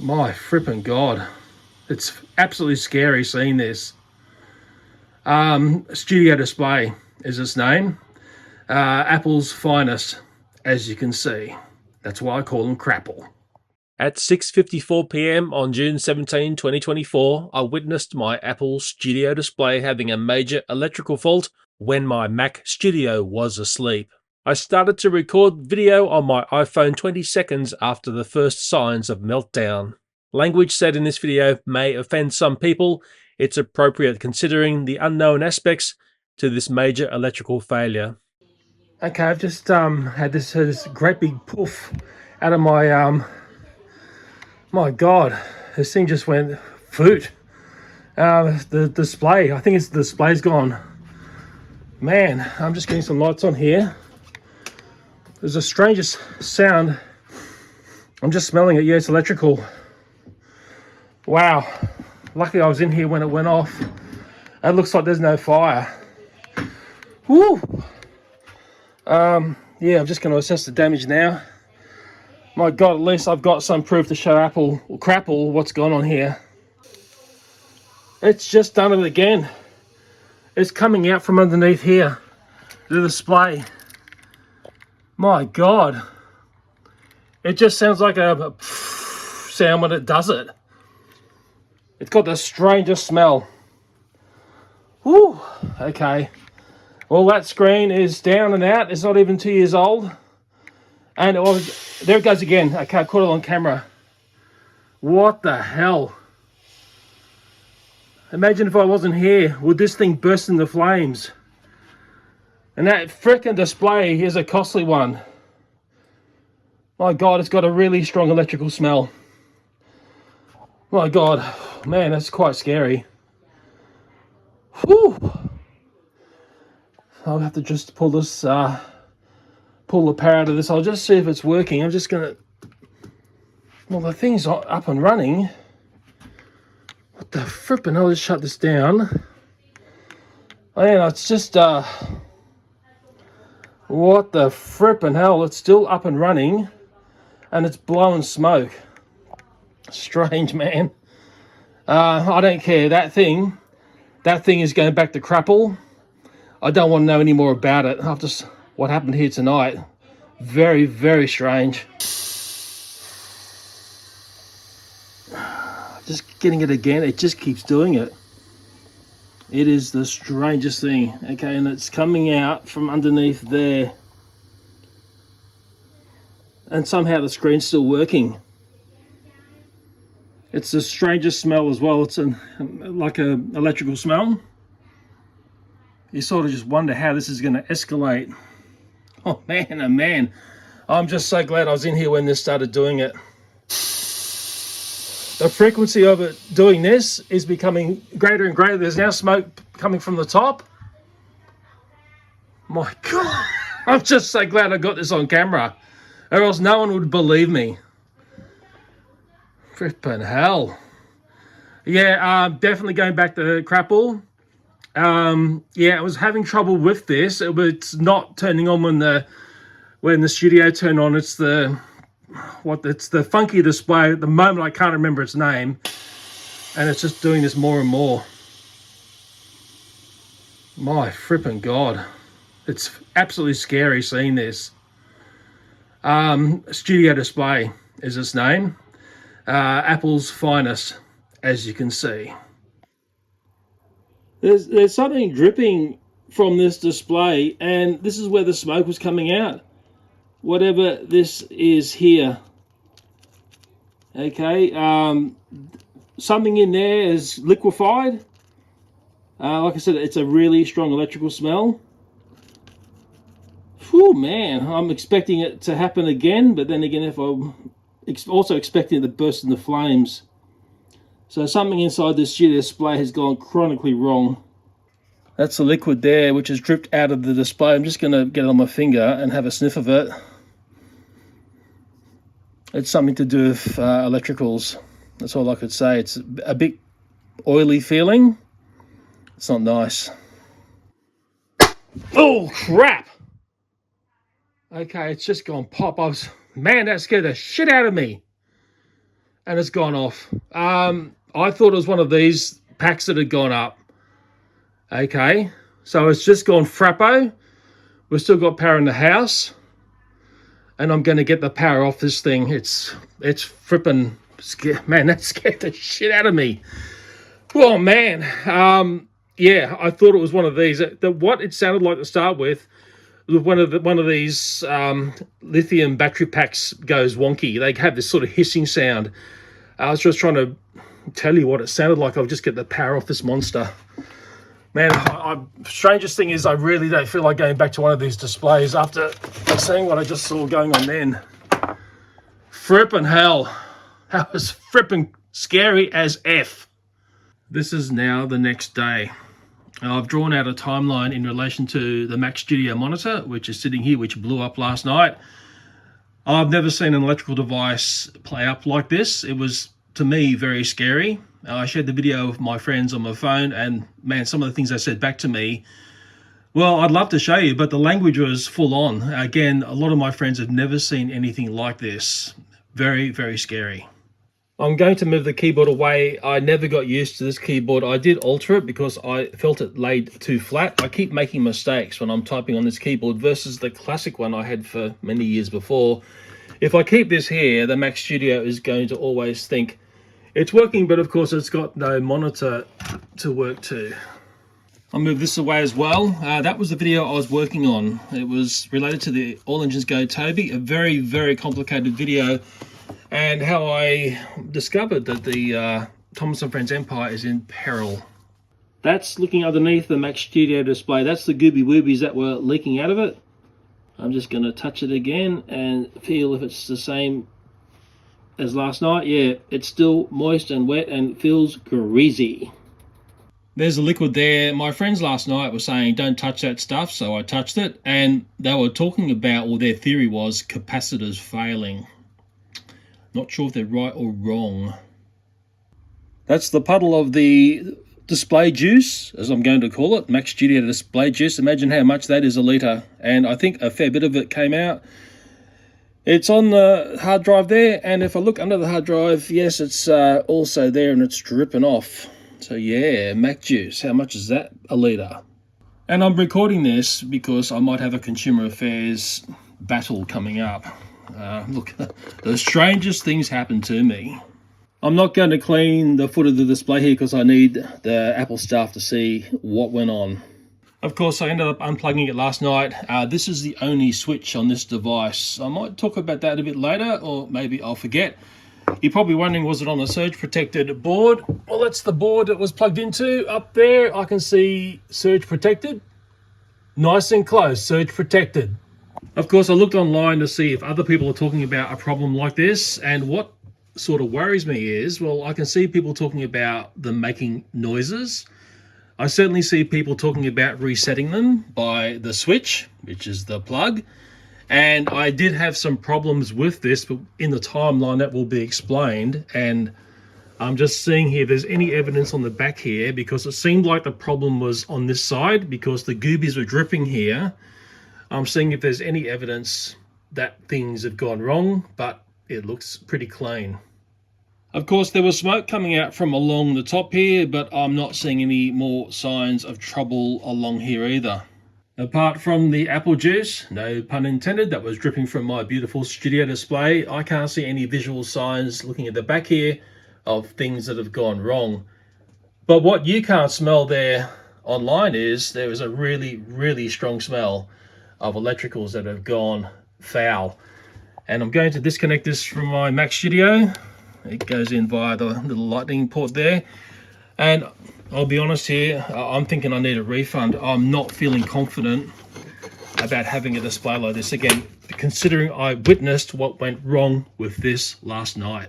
My frippin' God. It's absolutely scary seeing this. Studio Display is its name. Apple's finest, as you can see. That's why I call them Crapple. At 6:54 p.m. on June 17, 2024, I witnessed my Apple Studio Display having a major electrical fault when my Mac Studio was asleep. I started to record video on my iPhone 20 seconds after the first signs of meltdown. Language said in this video may offend some people. It's appropriate considering the unknown aspects to this major electrical failure. Okay, I've just had this great big poof out of my my God, this thing just went foot. The display, I think the display's gone. Man, I'm just getting some lights on here. There's the strangest sound. I'm just smelling it. Yeah, it's electrical. Wow. Luckily I was in here when it went off. It looks like there's no fire. Woo! Yeah, I'm just going to assess the damage now. My God, at least I've got some proof to show Apple, or Crapple, what's going on here. It's just done it again. It's coming out from underneath here, the display. My God. It just sounds like a sound when it does it. It's got the strangest smell. Whew, okay. Well, that screen is down and out. It's not even 2 years old. And there it goes again. Okay, I caught it on camera. What the hell? Imagine if I wasn't here. Would this thing burst into flames? And that frickin' display is a costly one. My God, it's got a really strong electrical smell. My God, man, that's quite scary. Whew. I'll have to just pull this, pull the power out of this. I'll just see if it's working. I'm just gonna, well, the thing's up and running. What the frippin' hell, just shut this down. Oh yeah, it's just, what the frippin' hell, it's still up and running. And it's blowing smoke. Strange, man. I don't care. That thing is going back to Crapple. I don't want to know any more about it after what happened here tonight. Very, very strange. Just getting it again. It just keeps doing it. It is the strangest thing. Okay, and it's coming out from underneath there. And somehow the screen's still working. It's the strangest smell as well. It's like an electrical smell. You sort of just wonder how this is going to escalate. Oh man. I'm just so glad I was in here when this started doing it. The frequency of it doing this is becoming greater and greater. There's now smoke coming from the top. My God. I'm just so glad I got this on camera. Or else no one would believe me. Frippin' hell. Yeah, definitely going back to Crapple. Yeah, I was having trouble with this. It's not turning on when the studio turned on. It's the funky display. At the moment, I can't remember its name. And it's just doing this more and more. My frippin' God. It's absolutely scary seeing this. Studio Display is its name. Apple's finest, as you can see. There's something dripping from this display, and this is where the smoke was coming out. Whatever this is here. Okay, something in there is liquefied. Like I said, it's a really strong electrical smell. Whew, man, I'm expecting it to happen again, but then again, if I'm also expecting it to burst into flames. So something inside this studio display has gone chronically wrong. That's the liquid there, which has dripped out of the display. I'm just going to get it on my finger and have a sniff of it. It's something to do with electricals. That's all I could say. It's a bit oily feeling. It's not nice. Oh, crap! Okay, it's just gone pop. Man, that scared the shit out of me. and it's gone off. I thought it was one of these packs that had gone up. Okay, so it's just gone frappo. We've still got power in the house, and I'm going to get the power off this thing. It's frippin' man, that scared the shit out of me. Oh man, yeah, I thought it was one of these. What it sounded like to start with, one of these lithium battery packs goes wonky. They have this sort of hissing sound. I was just trying to tell you what it sounded like. I'll just get the power off this monster. Man, strangest thing is I really don't feel like going back to one of these displays after seeing what I just saw going on then. Frippin' hell. That was frippin' scary as F. This is now the next day. I've drawn out a timeline in relation to the Mac Studio monitor, which is sitting here, which blew up last night. I've never seen an electrical device play up like this. It was, to me, very scary. I shared the video with my friends on my phone, and man, some of the things they said back to me, well, I'd love to show you, but the language was full on. Again, a lot of my friends have never seen anything like this. Very, very scary. I'm going to move the keyboard away. I never got used to this keyboard. I did alter it because I felt it laid too flat. I keep making mistakes when I'm typing on this keyboard versus the classic one I had for many years before. If I keep this here, the Mac Studio is going to always think it's working, but of course it's got no monitor to work to. I'll move this away as well. That was the video I was working on. It was related to the All Engines Go Toby, a very, very complicated video, and how I discovered that the Thomas & Friends Empire is in peril. That's looking underneath the Mac Studio display. That's the gooby woobies that were leaking out of it. I'm just going to touch it again and feel if it's the same as last night. Yeah, it's still moist and wet and feels greasy. There's a liquid there. My friends last night were saying don't touch that stuff, so I touched it, and they were talking about, or their theory was, capacitors failing. Not sure if they're right or wrong. That's the puddle of the display juice, as I'm going to call it, Mac Studio display juice. Imagine how much that is a litre, and I think a fair bit of it came out. It's on the hard drive there, and if I look under the hard drive, yes, it's also there and it's dripping off. So yeah, Mac juice, how much is that a litre? And I'm recording this because I might have a consumer affairs battle coming up. Look, the strangest things happen to me. I'm not going to clean the foot of the display here because I need the Apple staff to see what went on. Of course, I ended up unplugging it last night. This is the only switch on this device. I might talk about that a bit later, or maybe I'll forget. You're probably wondering, was it on a surge protected board? Well, that's the board it was plugged into. Up there, I can see surge protected. Nice and close, surge protected. Of course, I looked online to see if other people are talking about a problem like this, and what sort of worries me is, well, I can see people talking about them making noises. I certainly see people talking about resetting them by the switch, which is the plug. And I did have some problems with this, but in the timeline that will be explained. And I'm just seeing here if there's any evidence on the back here, because it seemed like the problem was on this side because the goobies were dripping here. I'm seeing if there's any evidence that things have gone wrong, but it looks pretty clean. Of course, there was smoke coming out from along the top here, but I'm not seeing any more signs of trouble along here either. Apart from the apple juice, no pun intended, that was dripping from my beautiful studio display, I can't see any visual signs looking at the back here of things that have gone wrong. But what you can't smell there online is there is a really, really strong smell of electricals that have gone foul. And I'm going to disconnect this from my Mac Studio. It goes in via the little lightning port there. And I'll be honest here, I'm thinking I need a refund. I'm not feeling confident about having a display like this again, considering I witnessed what went wrong with this last night.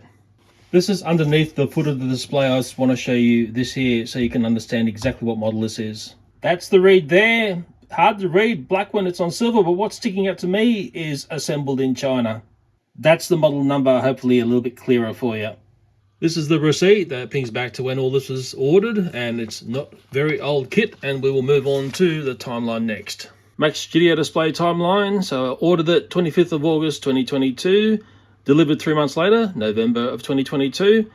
This is underneath the foot of the display. I just want to show you this here so you can understand exactly what model this is. That's the read there. Hard to read, black when it's on silver, but what's sticking out to me is assembled in China. That's the model number, hopefully a little bit clearer for you. This is the receipt that pings back to when all this was ordered, and it's not very old kit, and we will move on to the timeline next. Mac Studio display timeline. So I ordered it 25th of August 2022. Delivered 3 months later, November of 2022.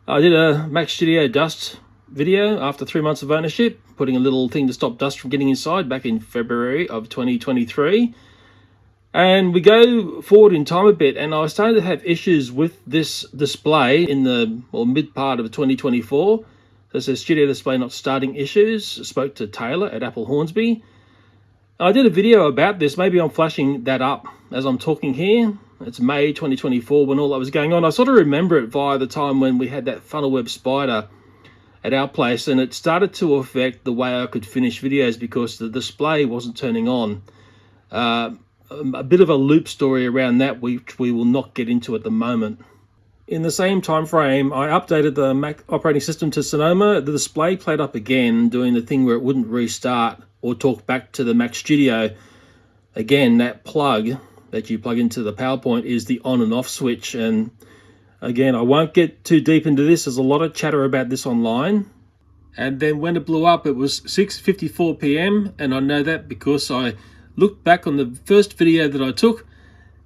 I did a Mac Studio dust video after 3 months of ownership, putting a little thing to stop dust from getting inside back in February of 2023. And we go forward in time a bit, and I started to have issues with this display in the mid part of 2024. So it says Studio Display not starting issues. I spoke to Taylor at Apple Hornsby. I did a video about this. Maybe I'm flashing that up as I'm talking here. It's May 2024 when all that was going on. I sort of remember it via the time when we had that funnel web spider at our place, and it started to affect the way I could finish videos because the display wasn't turning on. A bit of a loop story around that, which we will not get into at the moment. In the same time frame, I updated the Mac operating system to Sonoma. The display played up again, doing the thing where it wouldn't restart or talk back to the Mac Studio. Again, that plug that you plug into the PowerPoint is the on and off switch. And again, I won't get too deep into this. There's a lot of chatter about this online. And then when it blew up, it was 6:54 p.m. And I know that because I looked back on the first video that I took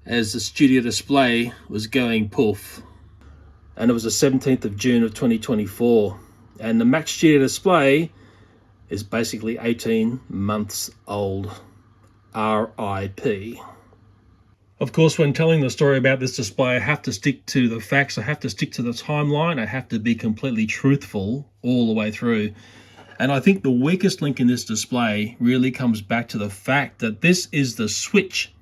as the Studio Display was going poof. And it was the 17th of June of 2024. And the Mac Studio Display is basically 18 months old. RIP. Of course, when telling the story about this display, I have to stick to the facts. I have to stick to the timeline. I have to be completely truthful all the way through. And I think the weakest link in this display really comes back to the fact that this is the switch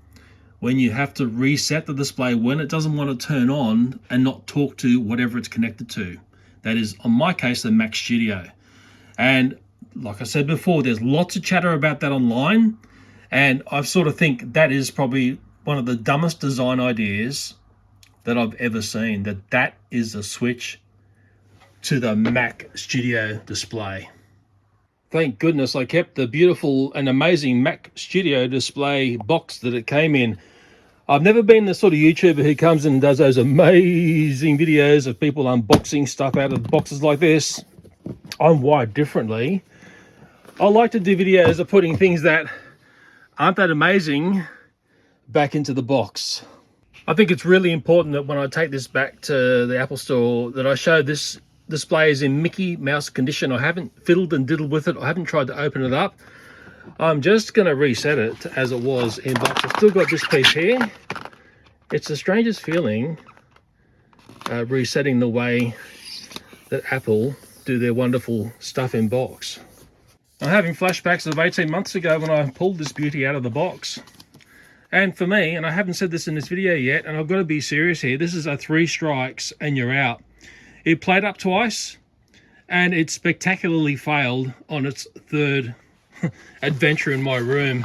when you have to reset the display when it doesn't want to turn on and not talk to whatever it's connected to. That is, on my case, the Mac Studio. And like I said before, there's lots of chatter about that online. And I sort of think that is probably one of the dumbest design ideas that I've ever seen, that is the switch to the Mac Studio display. Thank goodness I kept the beautiful and amazing Mac Studio display box that it came in. I've never been the sort of YouTuber who comes in and does those amazing videos of people unboxing stuff out of boxes like this. I'm wired differently. I like to do videos of putting things that aren't that amazing back into the box. I think it's really important that when I take this back to the Apple Store that I show this display is in Mickey Mouse condition. I haven't fiddled and diddled with it. I haven't tried to open it up. I'm just going to reset it as it was in box. I've still got this piece here. It's the strangest feeling resetting the way that Apple do their wonderful stuff in box. I'm having flashbacks of 18 months ago when I pulled this beauty out of the box. And for me, and I haven't said this in this video yet, and I've got to be serious here, this is a 3 strikes and you're out. It played up twice, and it spectacularly failed on its 3rd adventure in my room.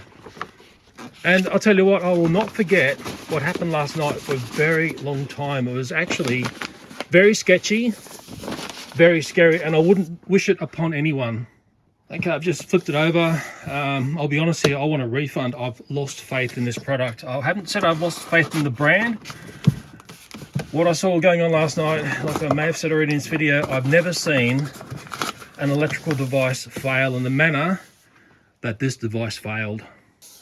And I'll tell you what, I will not forget what happened last night for a very long time. It was actually very sketchy, very scary, and I wouldn't wish it upon anyone. Okay, I've just flipped it over. I'll be honest here, I want a refund. I've lost faith in this product. I haven't said I've lost faith in the brand. What I saw going on last night, like I may have said already in this video, I've never seen an electrical device fail in the manner that this device failed.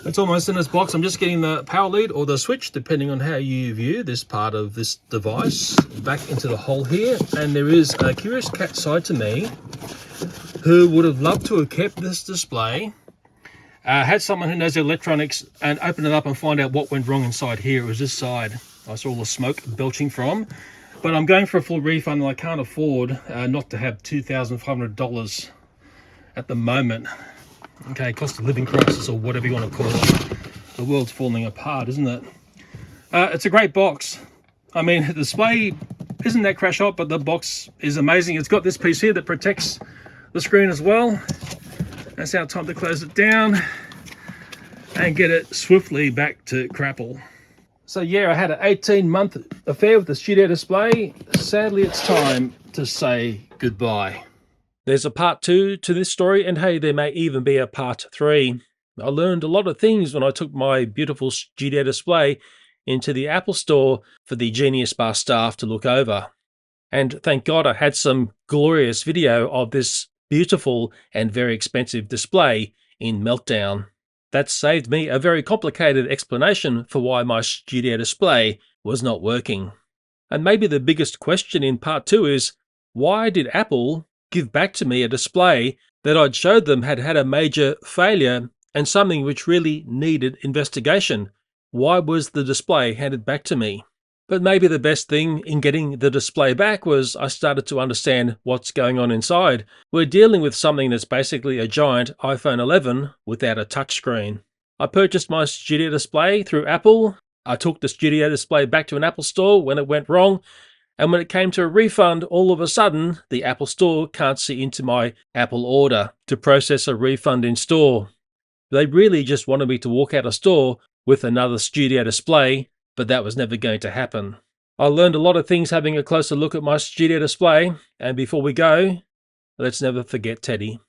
It's almost in its box. I'm just getting the power lead or the switch, depending on how you view this part of this device, back into the hole here. And there is a curious cat side to me who would have loved to have kept this display, had someone who knows electronics, and open it up and find out what went wrong inside here. It was this side I saw all the smoke belching from. But I'm going for a full refund, and I can't afford not to have $2,500 at the moment. Okay, cost of living crisis or whatever you want to call it. The world's falling apart, isn't it? It's a great box. I mean, the display isn't that crash hot, but the box is amazing. It's got this piece here that protects the screen as well. That's our time to close it down and get it swiftly back to Crapple. So yeah, I had an 18-month affair with the Studio Display. Sadly, it's time to say goodbye. There's a part 2 to this story, and hey, there may even be a part 3. I learned a lot of things when I took my beautiful Studio Display into the Apple Store for the Genius Bar staff to look over. And thank God I had some glorious video of this beautiful and very expensive display in Meltdown. That saved me a very complicated explanation for why my Studio Display was not working. And maybe the biggest question in part 2 is, why did Apple give back to me a display that I'd showed them had had a major failure and something which really needed investigation? Why was the display handed back to me? But maybe the best thing in getting the display back was I started to understand what's going on inside. We're dealing with something that's basically a giant iPhone 11 without a touchscreen. I purchased my studio display through Apple. I took the studio display back to an Apple store when it went wrong, and when it came to a refund, all of a sudden, the Apple store can't see into my Apple order to process a refund in store. They really just wanted me to walk out of store with another studio display, but that was never going to happen. I learned a lot of things having a closer look at my studio display, and before we go, let's never forget Teddy.